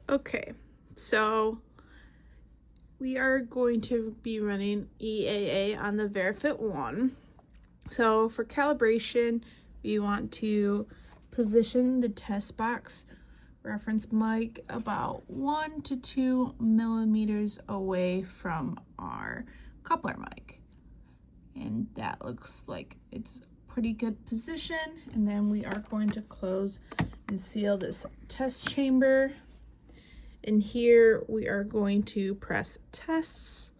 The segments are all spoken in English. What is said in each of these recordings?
Okay, so we are going to be running EAA on the Verifit 1. So for calibration, we want to position the test box reference mic about 1 to 2 millimeters away from our coupler mic. And that looks like it's a pretty good position. And then we are going to close and seal this test chamber. And here we are going to press tests.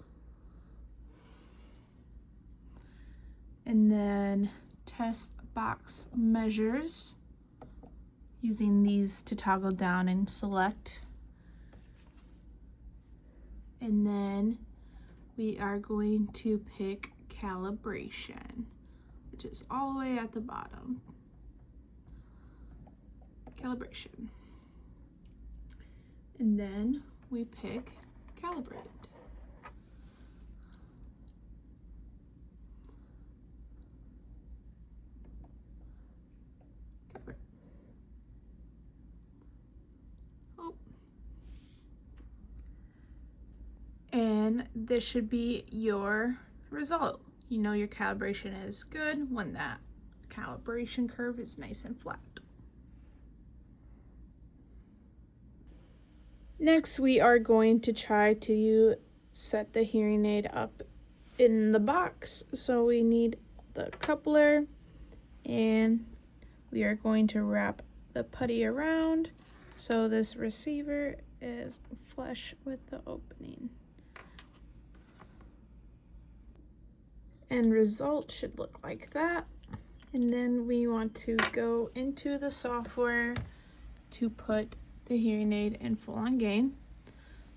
And then test box measures, using these to toggle down and select. And then we are going to pick calibration, which is all the way at the bottom. Calibration. And then we pick calibrate. Oh. And this should be your result. You know your calibration is good when that calibration curve is nice and flat. Next, we are going to try to set the hearing aid up in the box. So we need the coupler, and we are going to wrap the putty around so this receiver is flush with the opening. End result should look like that. And then we want to go into the software to put the hearing aid in full on gain.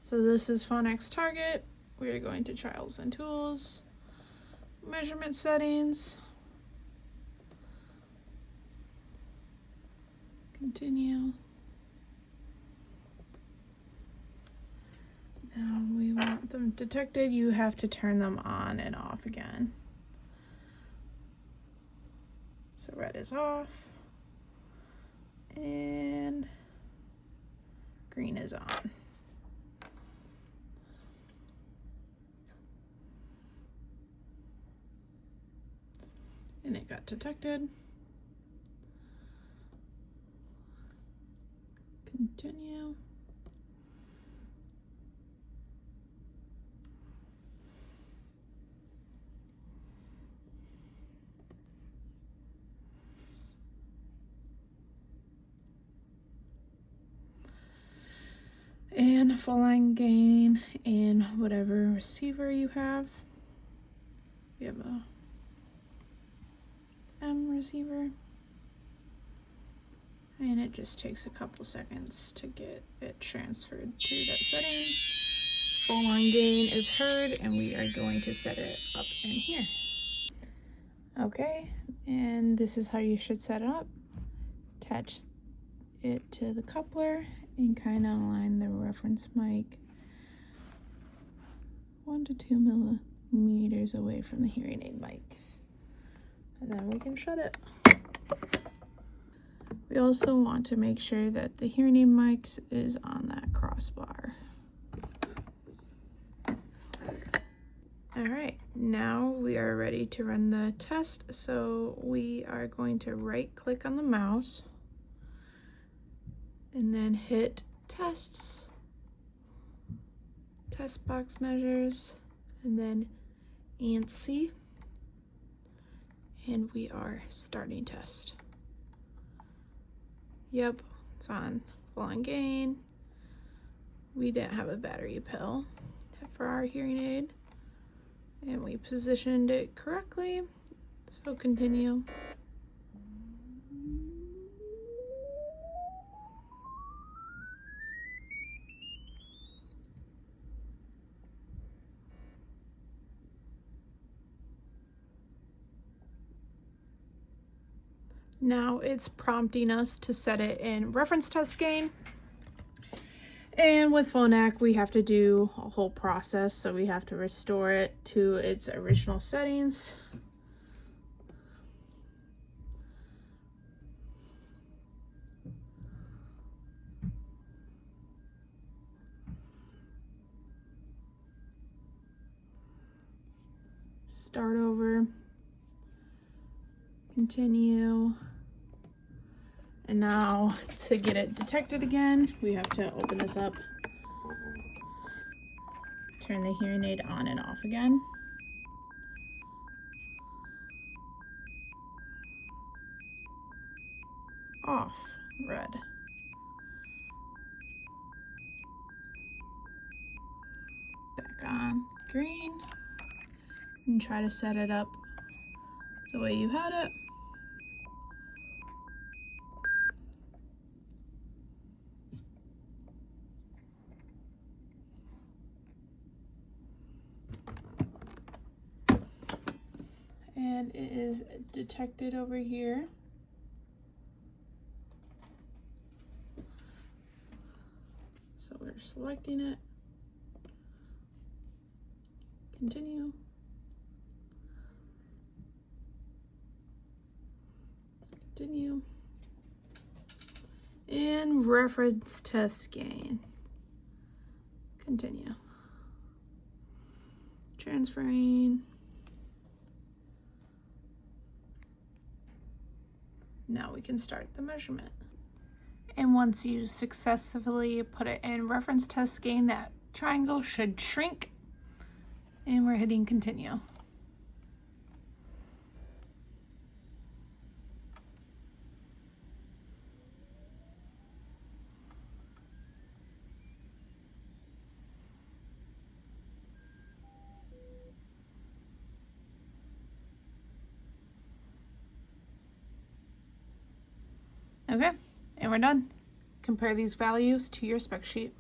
So this is Phonak target. We are going to trials and tools, measurement settings, continue. Now we want them detected. You have to turn them on and off again. So red is off and green is on. And it got detected. Continue. And full line gain and whatever receiver you have. We have a M receiver, and it just takes a couple seconds to get it transferred to that setting. Full line gain is heard, and we are going to set it up in here. Okay, and this is how you should set it up. Attach it to the coupler and kind of align the reference mic 1 to 2 millimeters away from the hearing aid mics. And then we can shut it. We also want to make sure that the hearing aid mics is on that crossbar. All right, now we are ready to run the test. So we are going to right click on the mouse and then hit tests, test box measures, and then ANSI, and we are starting test. Yep, it's on full on gain. We didn't have a battery pill for our hearing aid, and we positioned it correctly, so continue. Now it's prompting us to set it in reference test gain. And with Phonak, we have to do a whole process, so we have to restore it to its original settings. start over, continue. And now to get it detected again, we have to open this up, turn the hearing aid on and off again. Off, red. Back on, green. And try to set it up the way you had it. And it is detected over here. So we're selecting it. Continue. Continue. And reference test gain. Continue. Transferring. Now we can start the measurement. And once you successfully put it in reference test gain, that triangle should shrink. And we're hitting continue. Okay, and we're done. Compare these values to your spec sheet.